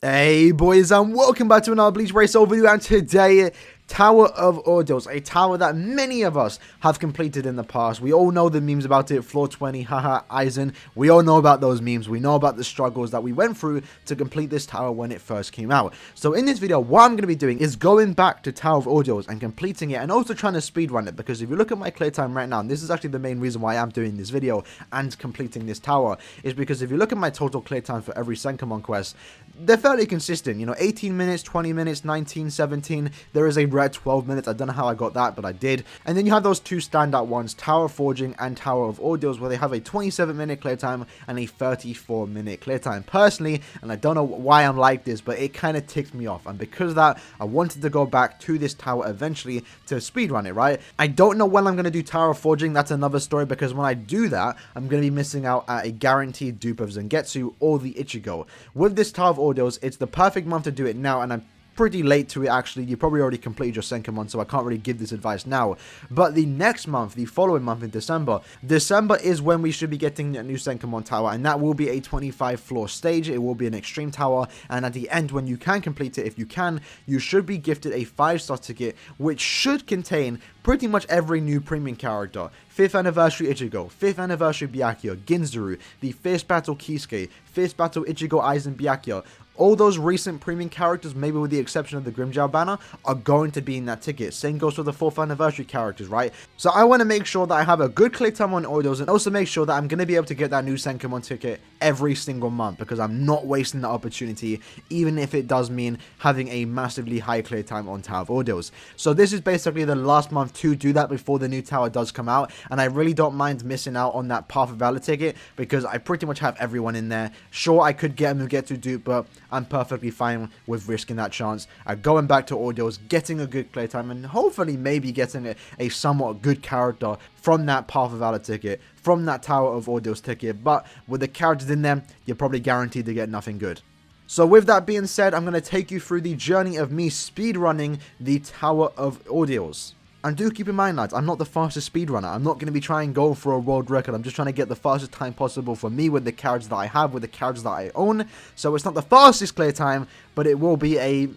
Hey boys, and welcome back to another Bleach Race video, and today, Tower of Ordeals, a tower that many of us have completed in the past. We all know the memes about it, floor 20, haha, Aizen. We all know about those memes. We know about the struggles that we went through to complete this tower when it first came out. So in this video, what I'm going to be doing is going back to Tower of Ordeals and completing it, and also trying to speedrun it, because if you look at my clear time right now, and this is actually the main reason why I'm doing this video and completing this tower, is because if you look at my total clear time for every Senkamon quest, they're fairly consistent, you know, 18 minutes, 20 minutes, 19, 17, there is a rare 12 minutes, I don't know how I got that, but I did. And then you have those two standout ones, Tower of Forging and Tower of Ordeals, where they have a 27-minute clear time and a 34-minute clear time. Personally, and I don't know why I'm like this, but it kind of ticked me off, and because of that, I wanted to go back to this tower eventually to speedrun it, right? I don't know when I'm going to do Tower of Forging, that's another story, because when I do that, I'm going to be missing out at a guaranteed dupe of Zangetsu or the Ichigo. With this Tower of Ordeals, it's the perfect month to do it now, and I'm pretty late to it actually. You probably already completed your Senkamon, so I can't really give this advice now. But the next month, the following month in December is when we should be getting a new Senkamon tower, and that will be a 25 floor stage. It will be an extreme tower, and at the end, when you can complete it, if you can, you should be gifted a 5-star ticket, which should contain pretty much every new premium character. 5th anniversary Ichigo, 5th anniversary Byakuya, Ginzuru, the Fierce Battle Kisuke, Fierce Battle Ichigo, Aizen, Byakuya. All those recent premium characters, maybe with the exception of the Grimmjow banner, are going to be in that ticket. Same goes for the 4th anniversary characters, right? So I want to make sure that I have a good clear time on Ordeals, and also make sure that I'm going to be able to get that new Senkamon ticket every single month, because I'm not wasting the opportunity, even if it does mean having a massively high clear time on Tower of Ordeals. So this is basically the last month to do that before the new tower does come out, and I really don't mind missing out on that Path of Valor ticket, because I pretty much have everyone in there. Sure, I could get him to get to dupe, but I'm perfectly fine with risking that chance at going back to Ordeals, getting a good playtime, and hopefully maybe getting a somewhat good character from that Path of Valor ticket, from that Tower of Ordeals ticket. But with the characters in them, you're probably guaranteed to get nothing good. So with that being said, I'm going to take you through the journey of me speedrunning the Tower of Ordeals. And do keep in mind, lads, I'm not the fastest speedrunner. I'm not going to be trying to go for a world record. I'm just trying to get the fastest time possible for me with the characters that I have, with the characters that I own. So it's not the fastest clear time, but it will be a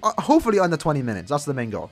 hopefully under 20 minutes. That's the main goal.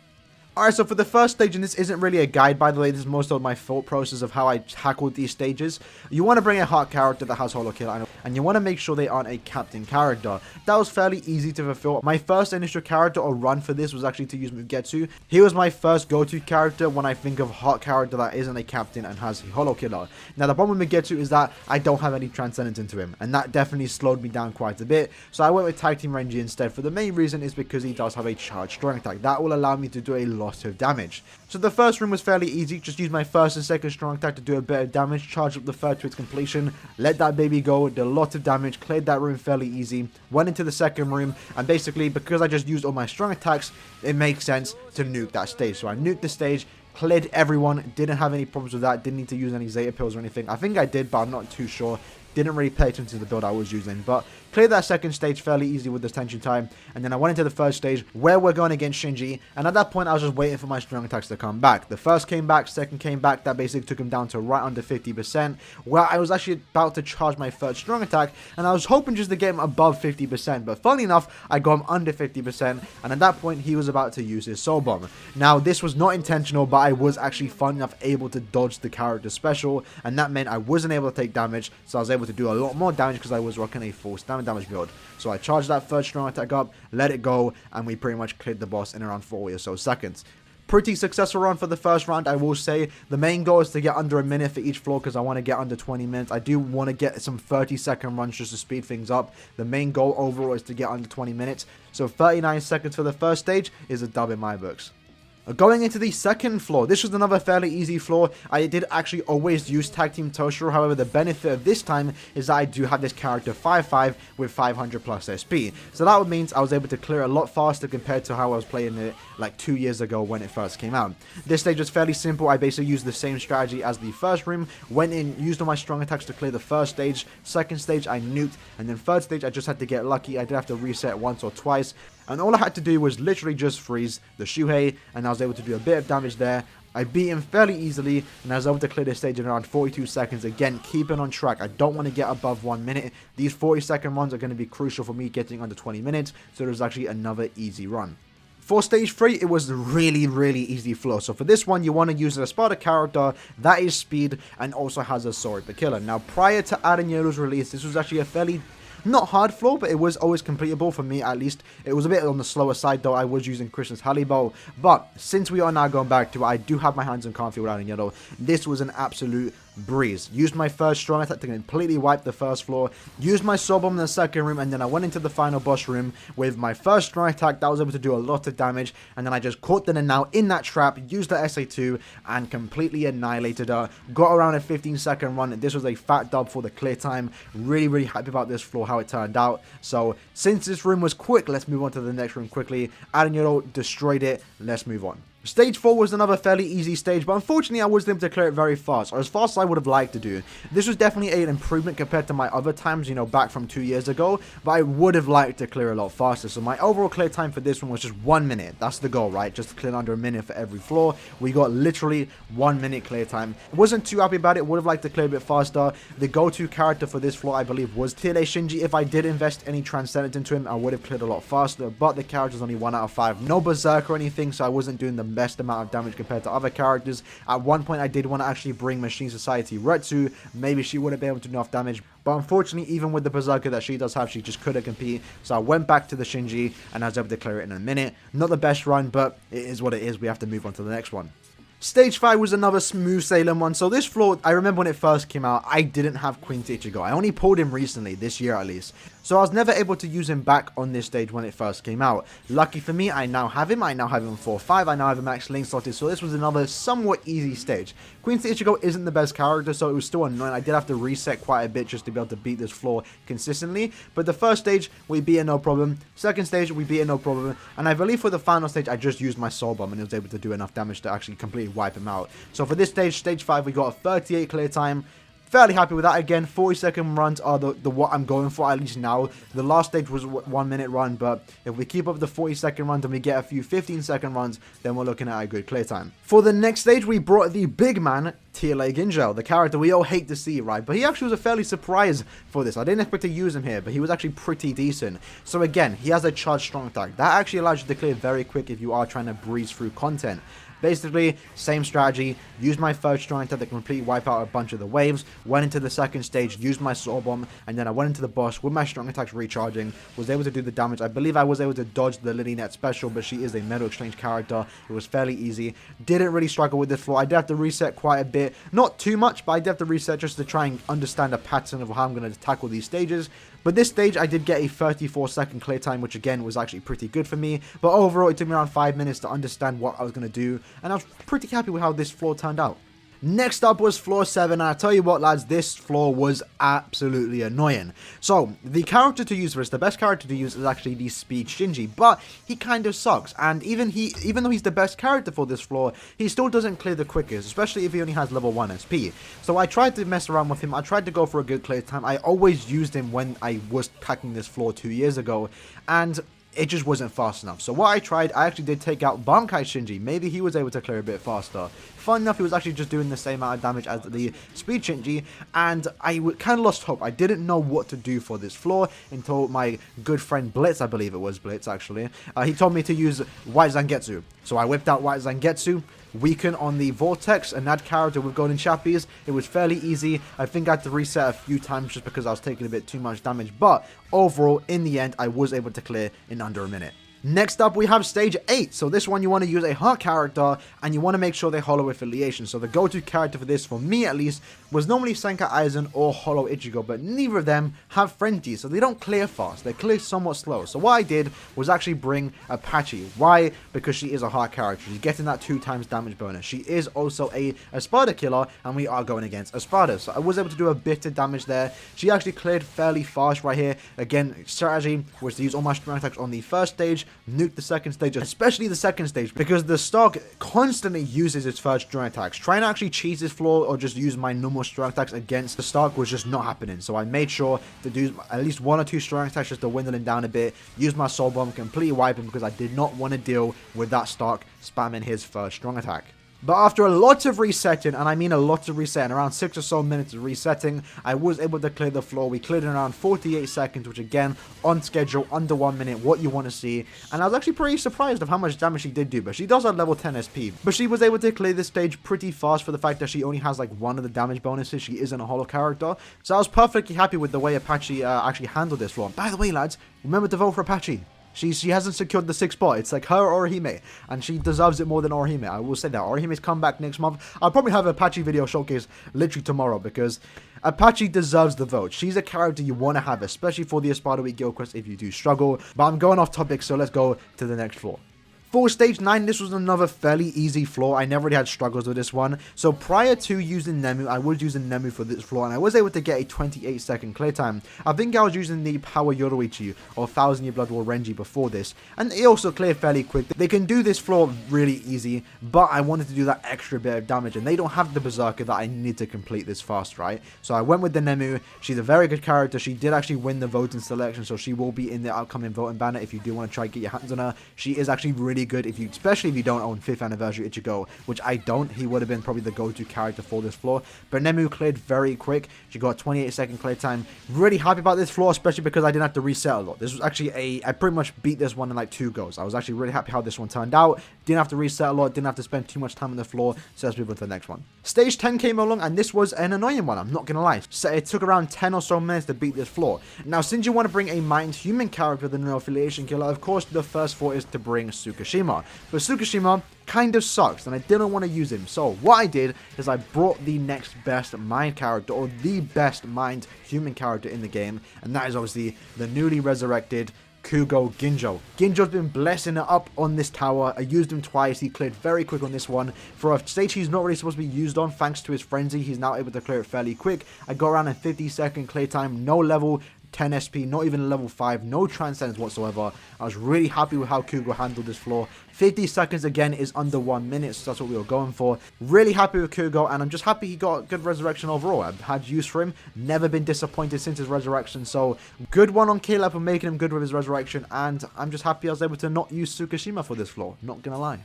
Alright, so for the first stage, and this isn't really a guide, by the way, this is most of my thought process of how I tackled these stages. You want to bring a heart character that has Holo Killer, and you want to make sure they aren't a captain character. That was fairly easy to fulfill. My first initial character or run for this was actually to use Mugetsu. He was my first go-to character when I think of heart character that isn't a captain and has Holo Killer. Now, the problem with Mugetsu is that I don't have any Transcendence into him, and that definitely slowed me down quite a bit. So I went with Tag Team Renji instead. For the main reason is because he does have a charged strong attack. That will allow me to do a lot of damage. So the first room was fairly easy. Just use my first and second strong attack to do a bit of damage, charge up the third to its completion, let that baby go, did a lot of damage, cleared that room fairly easy, went into the second room, and basically because I just used all my strong attacks, it makes sense to nuke that stage. So I nuked the stage, cleared everyone, didn't have any problems with that, didn't need to use any Zeta pills or anything. I think I did, but I'm not too sure. Didn't really pay attention to the build I was using, but cleared that second stage fairly easy with this tension time, and then I went into the third stage where we're going against Shinji, and at that point I was just waiting for my strong attacks to come back. The first came back, second came back, that basically took him down to right under 50%, where I was actually about to charge my third strong attack, and I was hoping just to get him above 50%, but funnily enough, I got him under 50%, and at that point he was about to use his soul bomb. Now this was not intentional, but I was actually fun enough able to dodge the character special, and that meant I wasn't able to take damage, so I was able to do a lot more damage because I was rocking a full standard damage build. So I charged that third strong attack up, let it go, and we pretty much cleared the boss in around 40 or so seconds. Pretty successful run for the first round, I will say. The main goal is to get under a minute for each floor because I want to get under 20 minutes. I do want to get some 30-second runs just to speed things up. The main goal overall is to get under 20 minutes. So 39 seconds for the first stage is a dub in my books. Going into the second floor, this was another fairly easy floor. I did actually always use Tag Team Toshiro, however the benefit of this time is that I do have this character 5-5 with 500 plus SP. So that means I was able to clear a lot faster compared to how I was playing it like 2 years ago when it first came out. This stage was fairly simple. I basically used the same strategy as the first room, went in, used all my strong attacks to clear the first stage, second stage I nuked, and then third stage I just had to get lucky. I did have to reset once or twice, and all I had to do was literally just freeze the Shuhei, and I was able to do a bit of damage there. I beat him fairly easily, and I was able to clear this stage in around 42 seconds. Again, keeping on track. I don't want to get above 1 minute. These 40-second runs are going to be crucial for me getting under 20 minutes, so there's actually another easy run. For stage 3, it was really easy flow. So for this one, you want to use a Sparta character that is speed and also has a sword, the killer. Now, prior to Aarioniero's release, this was actually a fairly not hard floor, but it was always completable for me, at least. It was a bit on the slower side, though. I was using Christian's Halibel, but since we are now going back to it, I do have my hands on Canfield Aaroniero. This was an absolute breeze. Used my first strong attack to completely wipe the first floor, used my soul bomb in the second room, and then I went into the final boss room with my first strong attack that was able to do a lot of damage, and then I just caught the now in that trap, used the SA2, and completely annihilated her. Got around a 15-second run, and this was a fat dub for the clear time. Really happy about this floor, how it turned out. So since this room was quick, let's move on to the next room quickly. Aaroniero destroyed it. Let's move on. Stage 4 was another fairly easy stage, but unfortunately I wasn't able to clear it very fast, or as fast as I would have liked to do. This was definitely an improvement compared to my other times, you know, back from 2 years ago, but I would have liked to clear a lot faster. So my overall clear time for this one was just 1 minute. That's the goal, right? Just to clear under a minute for every floor. We got literally 1 minute clear time. Wasn't too happy about it, would have liked to clear a bit faster. The go-to character for this floor, I believe, was Tier A Shinji. If I did invest any Transcendence into him, I would have cleared a lot faster, but the character's only 1 out of 5. No Berserk or anything, so I wasn't doing the best amount of damage compared to other characters. At one point I did want to actually bring Machine Society Retsu. Maybe she would have been able to do enough damage, but unfortunately, even with the Berserker that she does have, she just couldn't compete. So I went back to the Shinji and I was able to clear it in a minute. Not the best run, but it is what it is. We have to move on to the next one. Stage 5 was another smooth sailing one. So this floor, I remember when it first came out, I didn't have Queen Ichigo. I only pulled him recently, this year at least. So I was never able to use him back on this stage when it first came out. Lucky for me, I now have him. I now have him 4-5. I now have him max link slotted. So this was another somewhat easy stage. Queen Ichigo isn't the best character, so it was still annoying. I did have to reset quite a bit just to be able to beat this floor consistently. But the first stage, we beat it no problem. Second stage, we beat it no problem. And I believe for the final stage, I just used my soul bomb and it was able to do enough damage to actually completely wipe him out. So for this stage, stage 5, we got a 38 clear time. Fairly happy with that. Again, 40-second runs are the what I'm going for, at least now. The last stage was a 1 minute run, but if we keep up the 40-second runs and we get a few 15-second runs, then we're looking at a good clear time. For the next stage, we brought the big man, Tier A Ginjo, the character we all hate to see, right? But he actually was a fairly surprise for this. I didn't expect to use him here, but he was actually pretty decent. So again, he has a charged strong attack. That actually allows you to clear very quick if you are trying to breeze through content. Basically, same strategy, used my first strong attack to completely wipe out a bunch of the waves, went into the second stage, used my soul bomb, and then I went into the boss with my strong attacks recharging, was able to do the damage. I believe I was able to dodge the Lily Net special, but she is a Metal Exchange character. It was fairly easy. Didn't really struggle with this floor. I did have to reset quite a bit. Not too much, but I did have to reset just to try and understand a pattern of how I'm going to tackle these stages. But this stage, I did get a 34-second clear time, which again was actually pretty good for me. But overall, it took me around 5 minutes to understand what I was going to do, and I was pretty happy with how this floor turned out. Next up was floor 7, and I tell you what, lads, this floor was absolutely annoying. So, the character to use for this, the best character to use is actually the Speed Shinji, but he kind of sucks, and even though he's the best character for this floor, he still doesn't clear the quickest, especially if he only has level 1 SP. So I tried to mess around with him, I tried to go for a good clear time. I always used him when I was packing this floor 2 years ago, and it just wasn't fast enough. So what I tried, I actually did take out Bankai Shinji. Maybe he was able to clear a bit faster. Fun enough, he was actually just doing the same amount of damage as the Speed Shinji, and I kind of lost hope. I didn't know what to do for this floor until my good friend Blitz, I believe it was Blitz actually, he told me to use White Zangetsu. So I whipped out White Zangetsu, weaken on the Vortex, and that character with Golden Chappies. It was fairly easy. I think I had to reset a few times just because I was taking a bit too much damage, but overall, in the end, I was able to clear in under a minute. Next up, we have stage 8. So this one, you want to use a heart character, and you want to make sure they hollow affiliation. So the go-to character for this, for me at least, was normally Senka Aizen or Hollow Ichigo, but neither of them have frenzy, so they don't clear fast. They clear somewhat slow. So what I did was actually bring Apache. Why? Because she is a heart character. She's getting that 2 times damage bonus. She is also a Espada killer, and we are going against Espada. So I was able to do a bit of damage there. She actually cleared fairly fast right here. Again, strategy was to use all my strong attacks on the first stage, nuke the second stage, especially the second stage, because the stock constantly uses its first strong attacks. Trying to actually cheese this floor or just use my normal strong attacks against the stock was just not happening. So I made sure to do at least 1 or 2 strong attacks just to dwindle him down a bit, use my soul bomb, completely wipe him because I did not want to deal with that stock spamming his first strong attack. But after a lot of resetting, and I mean a lot of resetting, around 6 or so minutes of resetting, I was able to clear the floor. We cleared in around 48 seconds, which again, on schedule, under 1 minute, what you want to see. And I was actually pretty surprised of how much damage she did do, but she does have level 10 SP. But she was able to clear this stage pretty fast for the fact that she only has like one of the damage bonuses. She isn't a holo character. So I was perfectly happy with the way Apache actually handled this floor. By the way, lads, remember to vote for Apache. She hasn't secured the 6th spot. It's like her or Orihime, and she deserves it more than Orihime. I will say that. Orihime's come back next month. I'll probably have an Apache video showcase literally tomorrow because Apache deserves the vote. She's a character you want to have, especially for the Espada Week Guild Quest if you do struggle. But I'm going off topic, so let's go to the next floor. For stage 9, this was another fairly easy floor. I never really had struggles with this one. So prior to using Nemu, I was using Nemu for this floor, and I was able to get a 28-second clear time. I think I was using the Power Yoruichi or 1000-Year Blood War Renji before this, and it also cleared fairly quick. They can do this floor really easy, but I wanted to do that extra bit of damage, and they don't have the Berserker that I need to complete this fast, right? So I went with the Nemu. She's a very good character. She did actually win the voting selection, so she will be in the upcoming voting banner if you do want to try to get your hands on her. She is actually really good, especially if you don't own 5th anniversary Ichigo, which I don't. He would have been probably the go-to character for this floor. But Nemu cleared very quick. She got a 28-second clear time. Really happy about this floor, especially because I didn't have to reset a lot. This was actually I pretty much beat this one in like 2 goes. I was actually really happy how this one turned out. Didn't have to reset a lot, didn't have to spend too much time on the floor. So let's move on to the next one. Stage 10 came along, and this was an annoying one, I'm not gonna lie. So it took around 10 or so minutes to beat this floor. Now, since you want to bring a mind human character with no affiliation killer, of course the first thought is to bring Tsukishima. But Tsukishima kind of sucks, and I didn't want to use him. So what I did is I brought the next best mind character, or the best mind human character in the game, and that is obviously the newly resurrected Kugo Ginjo. Ginjo's been blessing it up on this tower. I used him twice. He cleared very quick on this one. For a stage he's not really supposed to be used on, thanks to his frenzy, he's now able to clear it fairly quick. I got around a 50-second clear time, no level 10 SP, not even level 5, no transcendence whatsoever. I was really happy with how Kugo handled this floor. 50 seconds again is under 1 minute, so that's what we were going for. Really happy with Kugo, and I'm just happy he got good resurrection overall. I've had use for him, never been disappointed since his resurrection, so good one on K for making him good with his resurrection, and I'm just happy I was able to not use Tsukishima for this floor, not gonna lie.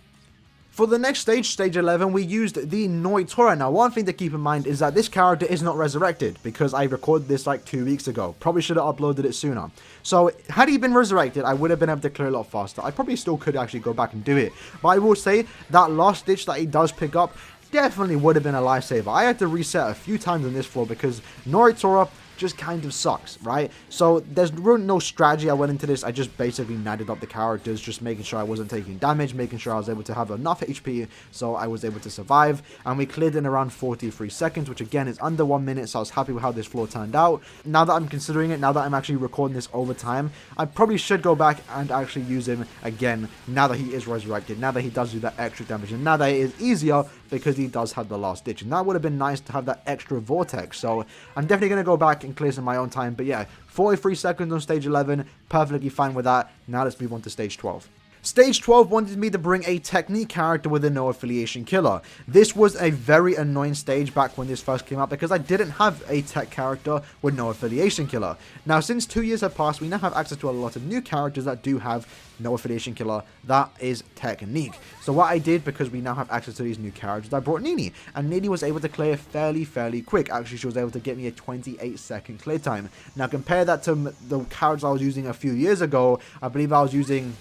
For the next stage, stage 11, we used the Noitora. Now, one thing to keep in mind is that this character is not resurrected, because I recorded this like 2 weeks ago. Probably should have uploaded it sooner. So, had he been resurrected, I would have been able to clear a lot faster. I probably still could actually go back and do it. But I will say, that last ditch that he does pick up definitely would have been a lifesaver. I had to reset a few times on this floor because Noitora just kind of sucks, right? So there's really no strategy I went into this. I just basically natted up the characters, just making sure I wasn't taking damage, making sure I was able to have enough HP so I was able to survive, and we cleared in around 43 seconds, which again is under 1 minute, so I was happy with how this floor turned out. Now that I'm considering it, now that I'm actually recording this over time, I probably should go back and actually use him again now that he is resurrected, now that he does do that extra damage, and now that it is easier because he does have the last ditch, and that would have been nice to have that extra vortex. So I'm definitely going to go back and clear this in my own time. But yeah, 43 seconds on stage 11, perfectly fine with that. Now let's move on to stage 12. Stage 12 wanted me to bring a technique character with a no affiliation killer. This was a very annoying stage back when this first came out because I didn't have a tech character with no affiliation killer. Now, since 2 years have passed, we now have access to a lot of new characters that do have no affiliation killer. That is technique. So what I did, because we now have access to these new characters, I brought Nini, and Nini was able to clear fairly quick. Actually, she was able to get me a 28-second clear time. Now compare that to the characters I was using a few years ago. I believe I was using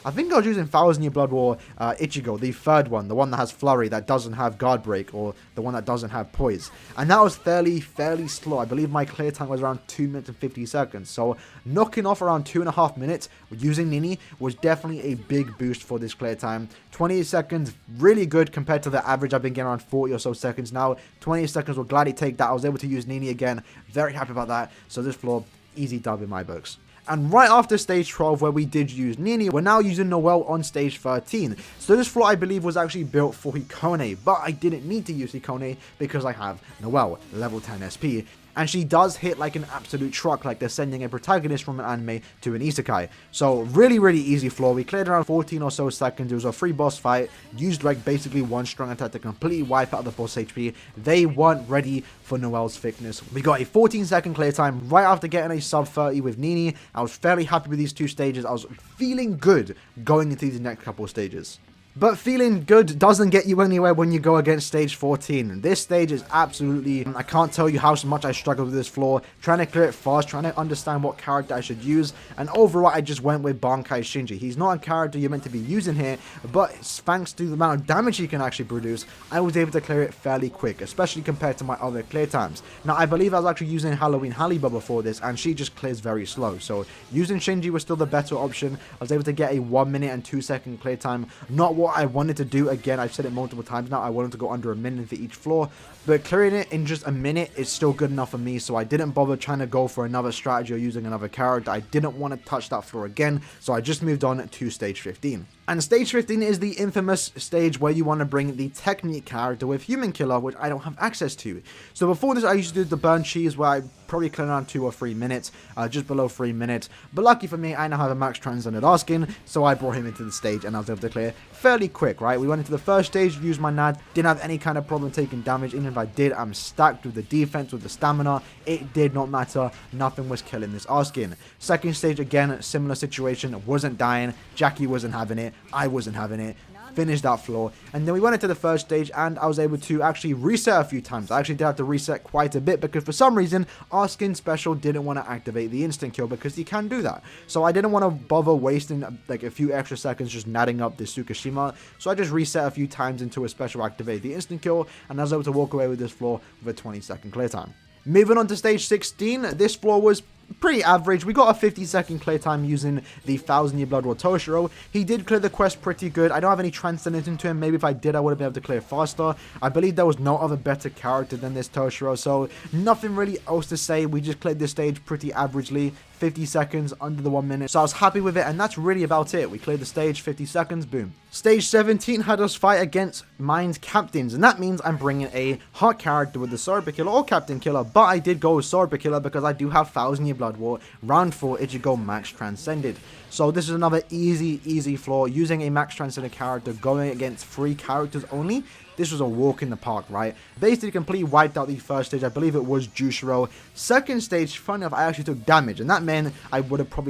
1000-Year Blood War Ichigo, the third one, the one that has Flurry, that doesn't have Guard Break, or the one that doesn't have Poise. And that was fairly slow. I believe my clear time was around 2 minutes and 50 seconds. So knocking off around 2.5 minutes using Nini was definitely a big boost for this clear time. 28 seconds, really good compared to the average. I've been getting around 40 or so seconds now. 28 seconds, will gladly take that. I was able to use Nini again. Very happy about that. So this floor, easy dub in my books. And right after stage 12, where we did use Nini, we're now using Noelle on stage 13. So this floor, I believe, was actually built for Hikone, but I didn't need to use Hikone because I have Noelle, level 10 SP. And she does hit like an absolute truck, like they're sending a protagonist from an anime to an isekai. So really easy floor. We cleared around 14 or so seconds. It was a free boss fight. Used like basically one strong attack to completely wipe out the boss HP. They weren't ready for Noelle's thickness. We got a 14-second clear time right after getting a sub 30 with Nini. I was fairly happy with these two stages. I was feeling good going into these next couple of stages. But feeling good doesn't get you anywhere when you go against stage 14. This stage is absolutely, I can't tell you how much I struggled with this floor, trying to clear it fast, trying to understand what character I should use, and overall I just went with Bankai Shinji. He's not a character you're meant to be using here, but thanks to the amount of damage he can actually produce, I was able to clear it fairly quick, especially compared to my other clear times. Now I believe I was actually using Halloween Halibel before this, and she just clears very slow, so using Shinji was still the better option. I was able to get a 1 minute and 2 second clear time, not what I wanted to do. Again, I've said it multiple times now, I wanted to go under a minute for each floor, but clearing it in just a minute is still good enough for me, so I didn't bother trying to go for another strategy or using another character. I didn't want to touch that floor again, so I just moved on to stage 15. And stage 15 is the infamous stage where you want to bring the technique character with Human Killer, which I don't have access to. So before this, I used to do the burn cheese, where I probably cleared around 2 or 3 minutes, just below 3 minutes. But lucky for me, I now have a max transcended Arskin, so I brought him into the stage and I was able to clear fairly quick, right? We went into the first stage, used my NAD, didn't have any kind of problem taking damage. Even if I did, I'm stacked with the defense, with the stamina. It did not matter. Nothing was killing this Arskin. Second stage, again, similar situation. Wasn't dying. Jackie wasn't having it. I wasn't having it. Finished that floor, and then we went into the first stage and I was able to actually reset a few times. I actually did have to reset quite a bit because for some reason our skin special didn't want to activate the instant kill, because you can do that. So I didn't want to bother wasting like a few extra seconds just natting up this Tsukishima, so I just reset a few times until a special activated the instant kill, and I was able to walk away with this floor with a 20-second clear time. Moving on to stage 16, this floor was pretty average. We got a 50-second clear time using the 1000-year Blood War Toshiro. He did clear the quest pretty good. I don't have any transcendence into him. Maybe if I did, I would have been able to clear faster. I believe there was no other better character than this Toshiro, so nothing really else to say. We just cleared this stage pretty averagely. 50 seconds, under the 1 minute, so I was happy with it, and that's really about it. We cleared the stage, 50 seconds, boom. Stage 17 had us fight against Mind Captains, and that means I'm bringing a hot character with the Sword Killer or Captain Killer, but I did go with Sword Killer because I do have 1000-year Blood War, round 4 Ichigo Max Transcended. So this is another easy floor, using a Max Transcended character, going against 3 characters only. This was a walk in the park, right? Basically completely wiped out the first stage. I believe it was Jushiro. Second stage, funny enough, I actually took damage, and that meant I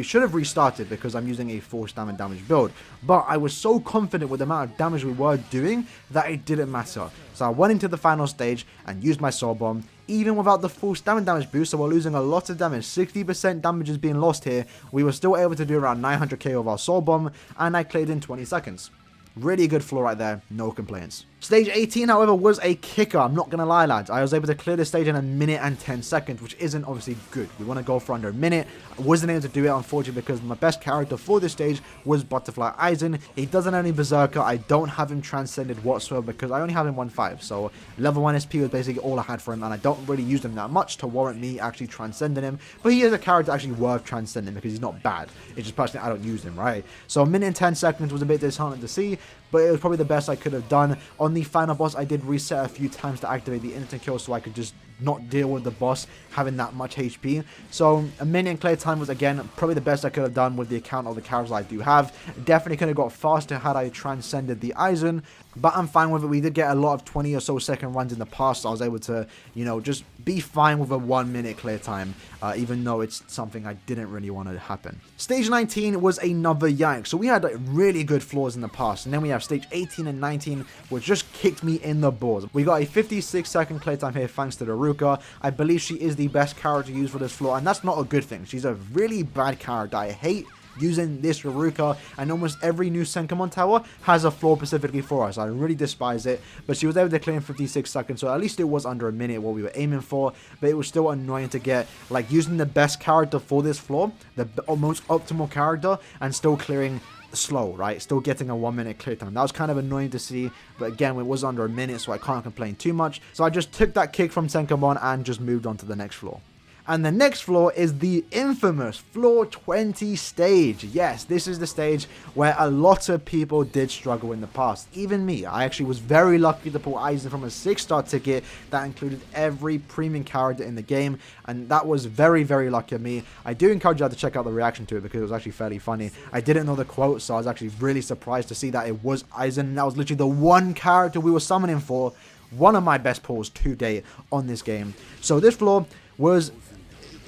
should have restarted because I'm using a full stamina damage build. But I was so confident with the amount of damage we were doing that it didn't matter. So I went into the final stage and used my Soul Bomb. Even without the full stamina damage boost, so we're losing a lot of damage, 60% damage is being lost here, we were still able to do around 900k with our Soul Bomb, and I cleared in 20 seconds. Really good floor right there, no complaints. Stage 18, however, was a kicker. I'm not going to lie, lads. I was able to clear the stage in 1 minute and 10 seconds, which isn't obviously good. We want to go for under a minute. I wasn't able to do it, unfortunately, because my best character for this stage was Butterfly Aizen. He doesn't have any Berserker. I don't have him transcended whatsoever because I only have him 1-5. So level 1 SP was basically all I had for him, and I don't really use him that much to warrant me actually transcending him. But he is a character actually worth transcending because he's not bad. It's just personally I don't use him, right? So 1 minute and 10 seconds was a bit disheartening to see, but it was probably the best I could have done. On the final boss, I did reset a few times to activate the instant kill so I could just not deal with the boss having that much HP. So 1 minute and clear time was, again, probably the best I could have done with the account of the characters I do have. Definitely could have got faster had I transcended the Aizen, but I'm fine with it. We did get a lot of 20 or so second runs in the past, so I was able to, you know, just be fine with a 1 minute clear time, even though it's something I didn't really want to happen. Stage 19 was another yikes. So we had really good floors in the past, and then we have stage 18 and 19, which just kicked me in the balls. We got a 56-second clear time here thanks to the Ruka. I believe she is the best character used for this floor, and that's not a good thing. She's a really bad character. I hate using this Ruka, and almost every new Senkamon tower has a floor specifically for us. I really despise it, but she was able to clear in 56 seconds, so at least it was under a minute what we were aiming for, but it was still annoying to get, like, using the best character for this floor, the most optimal character, and still clearing slow, right? Still getting a 1 minute clear time. That was kind of annoying to see, but again, it was under a minute, so I can't complain too much. So I just took that kick from Senkamon and just moved on to the next floor. And the next floor is the infamous floor 20 stage. Yes, this is the stage where a lot of people did struggle in the past. Even me. I actually was very lucky to pull Aizen from a 6-star ticket that included every premium character in the game, and that was very, very lucky of me. I do encourage you to check out the reaction to it because it was actually fairly funny. I didn't know the quote, so I was actually really surprised to see that it was Aizen, and that was literally the one character we were summoning for. One of my best pulls to date on this game. So this floor was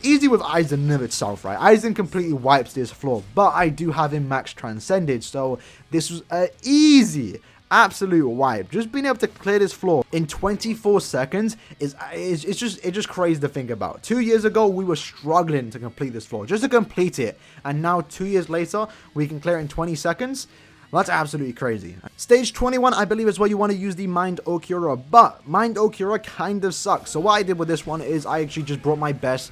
easy with Aizen in of itself, right? Aizen completely wipes this floor, but I do have him max transcended, so this was an easy, absolute wipe. Just being able to clear this floor in 24 seconds is just crazy to think about. 2 years ago, we were struggling to complete this floor, just to complete it, and now 2 years later, we can clear it in 20 seconds. That's absolutely crazy. Stage 21, I believe, is where you want to use the Mind Okura, but Mind Okura kind of sucks. So what I did with this one is I actually just brought my best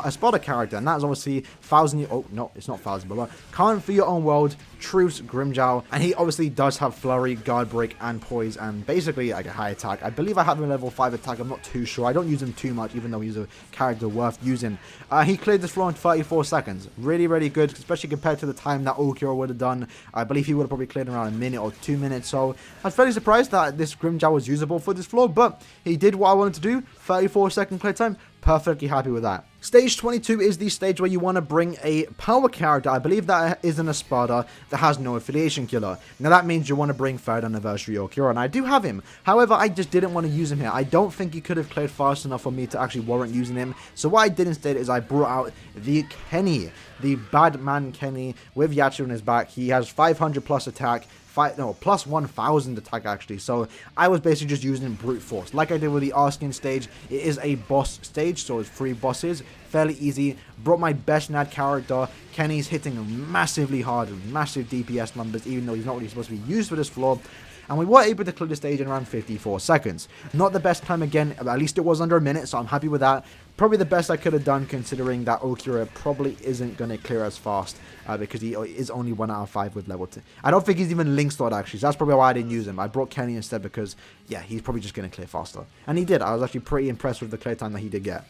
spotter character, and that's obviously oh, no, it's not Thousand, but Can't For Your Own World, Truce, Grimjow, and he obviously does have Flurry, Guard Break, and Poise, and basically like a high attack. I believe I have him a level 5 attack, I'm not too sure. I don't use him too much, even though he's a character worth using. He cleared this floor in 34 seconds. Really, really good, especially compared to the time that Okura would have done. I believe he would have probably cleared around a minute or 2 minutes, so I was fairly surprised that this Grimjow was usable for this floor, but he did what I wanted to do. 34-second clear time, perfectly happy with that. Stage 22 is the stage where you want to bring a power character. I believe that is an Espada that has no affiliation killer. Now that means you want to bring 3rd anniversary Okura, and I do have him. However, I just didn't want to use him here. I don't think he could have cleared fast enough for me to actually warrant using him. So what I did instead is I brought out the Kenny, the bad man Kenny with Yachi on his back. He has 500 plus attack, plus 1000 attack actually, so I was basically just using brute force like I did with the Arskin stage. It is a boss stage, so it's 3 bosses, fairly easy. Brought my best NAD character. Kenny's hitting massively hard with massive DPS numbers, even though he's not really supposed to be used for this floor. And we were able to clear the stage in around 54 seconds. Not the best time again, but at least it was under a minute, so I'm happy with that. Probably the best I could have done, considering that Okura probably isn't going to clear as fast, because he is only 1 out of 5 with level 2. I don't think he's even link slot actually, so that's probably why I didn't use him. I brought Kenny instead because, yeah, he's probably just going to clear faster. And he did. I was actually pretty impressed with the clear time that he did get.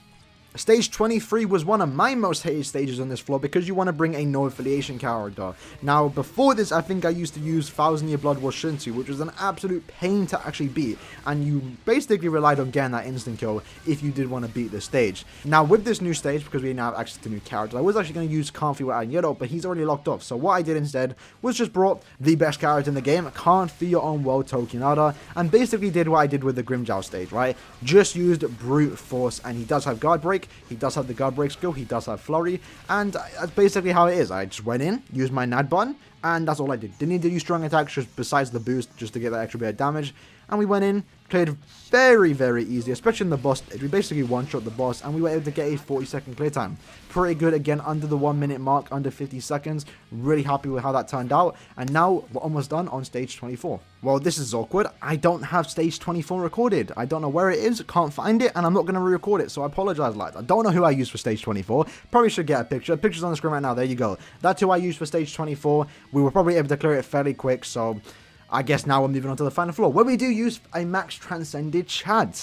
Stage 23 was one of my most hated stages on this floor because you want to bring a no affiliation character. Now, before this, I think I used to use 1000 Year Blood War Shinsu, which was an absolute pain to actually beat, and you basically relied on getting that instant kill if you did want to beat this stage. Now, with this new stage, because we now have access to new characters, I was actually going to use Can't For Your Own, but he's already locked off. So what I did instead was just brought the best character in the game, Can't For Your Own World Tokinada, and basically did what I did with the Grimjow stage, right? Just used brute force, and he does have guard break. He does have the guard break skill, he does have flurry, and that's basically how it is. I just went in, used my NAD button, and that's all I did. Didn't need to use strong attacks just besides the boost, just to get that extra bit of damage. And we went in, cleared very, very easy, especially in the boss. We basically one-shot the boss, and we were able to get a 40-second clear time. Pretty good, again, under the 1 minute mark, under 50 seconds. Really happy with how that turned out. And now we're almost done on stage 24. Well, this is awkward. I don't have stage 24 recorded. I don't know where it is, can't find it, and I'm not going to re-record it, so I apologize, lads. I don't know who I used for stage 24. Probably should get a picture. Picture's on the screen right now. There you go. That's who I used for stage 24. We were probably able to clear it fairly quick, so I guess now we're moving on to the final floor, where we do use a max transcended Chad.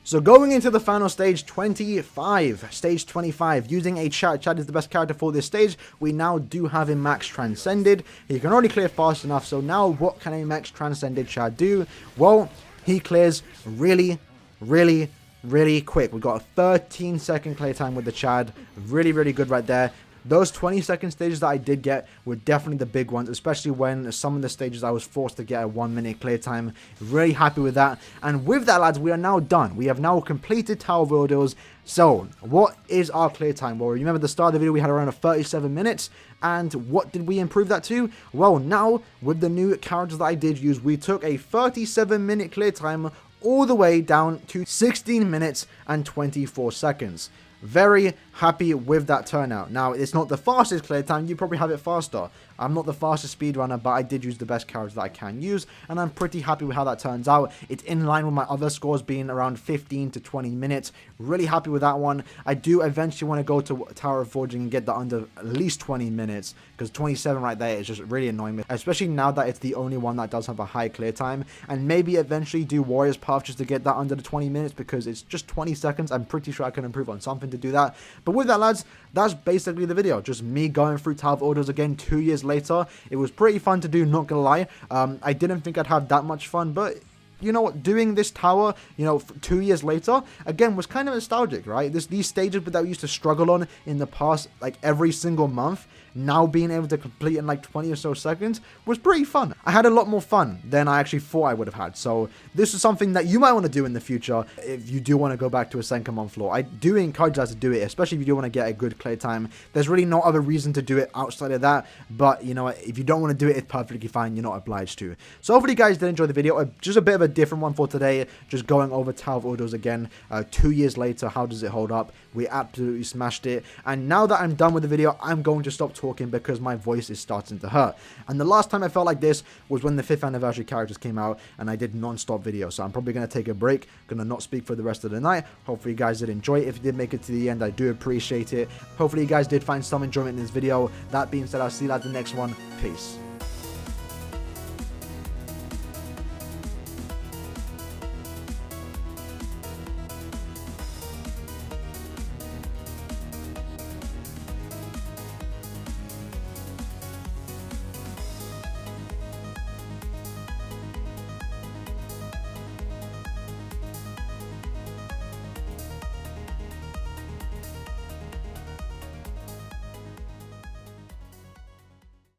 So going into the final stage 25, stage 25, using a Chad. Chad is the best character for this stage. We now do have him max transcended. He can already clear fast enough, so now what can a max transcended Chad do? Well, he clears really, really, really quick. We've got a 13-second clear time with the Chad. Really, really good right there. Those 20-second stages that I did get were definitely the big ones, especially when some of the stages I was forced to get a 1 minute clear time. Really happy with that. And with that, lads, we are now done. We have now completed Tower of Ordeals. So, what is our clear time? Well, remember the start of the video, we had around 37 minutes. And what did we improve that to? Well, now, with the new characters that I did use, we took a 37-minute clear time all the way down to 16 minutes and 24 seconds. Very happy with that turnout. Now, it's not the fastest clear time. You probably have it faster. I'm not the fastest speedrunner, but I did use the best character that I can use, and I'm pretty happy with how that turns out. It's in line with my other scores being around 15 to 20 minutes. Really happy with that one. I do eventually want to go to Tower of Forging and get that under at least 20 minutes, because 27 right there is just really annoying me, especially now that it's the only one that does have a high clear time, and maybe eventually do Warrior's Path just to get that under the 20 minutes, because it's just 20 seconds. I'm pretty sure I can improve on something to do that. But with that, lads, that's basically the video. Just me going through Tower of Ordeals again 2 years later. It was pretty fun to do, not gonna lie. I didn't think I'd have that much fun, but you know what, doing this tower, you know, 2 years later, again, was kind of nostalgic, right? These stages that we used to struggle on in the past, like every single month, now being able to complete in like 20 or so seconds was pretty fun. I had a lot more fun than I actually thought I would have had. So this is something that you might want to do in the future if you do want to go back to a Senkamon floor. I do encourage you guys to do it, especially if you do want to get a good clear time. There's really no other reason to do it outside of that, but you know what, if you don't want to do it, it's perfectly fine. You're not obliged to. So hopefully you guys did enjoy the video. Just a bit of a different one for today, just going over Tower of Ordeals again. 2 years later, how does it hold up? We absolutely smashed it, and now that I'm done with the video, I'm going to stop talking because my voice is starting to hurt. And the last time I felt like this was when the 5th anniversary characters came out and I did non-stop videos, so I'm probably going to take a break, going to not speak for the rest of the night. Hopefully you guys did enjoy it. If you did make it to the end, I do appreciate it. Hopefully you guys did find some enjoyment in this video. That being said, I'll see you at the next one. Peace.